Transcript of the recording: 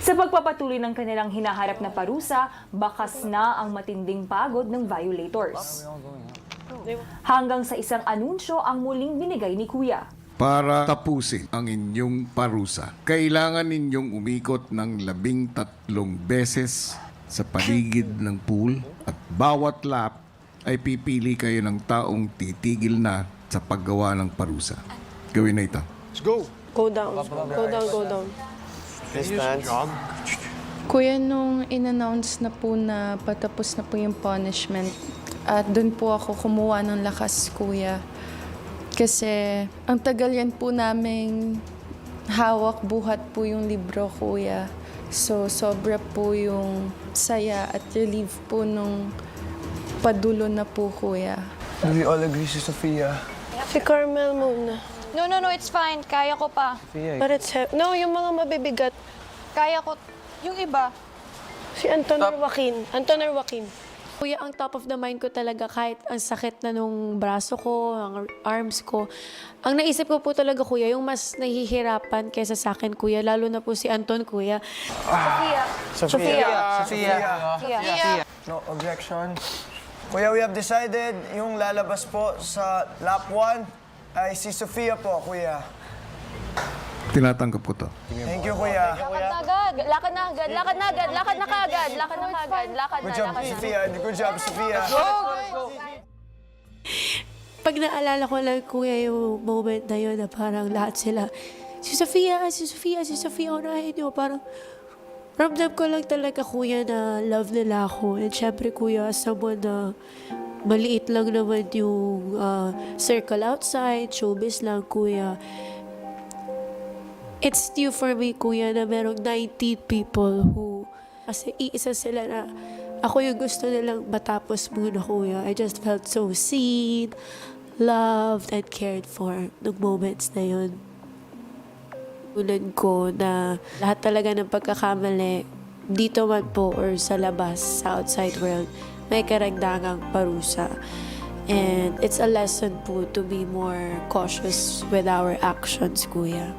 Sa pagpapatuloy ng kanilang hinaharap na parusa, bakas na ang matinding pagod ng violators. Hanggang sa isang anunsyo ang muling binigay ni Kuya. Para tapusin ang inyong parusa, kailangan ninyong umikot ng 13 beses sa paligid ng pool at bawat lap ay pipili kayo ng taong titigil na sa paggawa ng parusa. Gawin na ito. Let's go. Go down. Go down, go down. Kuya, nung in-announce na po na patapos na po yung punishment, at doon po ako kumuha ng lakas, Kuya. Kasi ang tagal yan po naming hawak buhat po yung libro, Kuya. So, sobra po yung saya at relief po nung padulo na po, Kuya. Do we all agree si Sofia? Si Carmel muna. No, it's fine. Kaya ko pa. But it's no, yung mga mabibigat. Kaya ko. Yung iba. Si Anton or Joaquin. Anton or Joaquin. Kuya, ang top of the mind ko talaga kahit ang sakit na nung braso ko, ang arms ko. Ang naisip ko po talaga, Kuya, yung mas nahihirapan kaysa sa akin, Kuya. Lalo na po si Anton, Kuya. Sofia. No objection. Kuya, we have decided yung lalabas po sa lap 1 ay si Sofia po, Kuya. Tinatanggap ko to. Thank you, Kuya. Lakad na agad. Lakad na agad. Lakad na agad. Lakad na agad. Lakad Good na, job, lakad na. Sofia. Good job, Sofia. Pag naalala ko lang, Kuya, yung moment na yun na parang lahat sila, si Sofia, unahin niyo. Parang ramdam ko lang talaga, Kuya, na love nila ako. And syempre, Kuya, as someone na maliit lang naman yung circle outside, showbiz lang, Kuya. It's new for me, Kuya, na merong 19 people who, kasi iisa sila na ako yung gusto nilang matapos muna, Kuya. I just felt so seen, loved, and cared for nung moments na yun. Tulad ko na lahat talaga ng pagkakamali, dito man po or sa labas, sa outside world, may karagdagang parusa. And it's a lesson po to be more cautious with our actions, Kuya.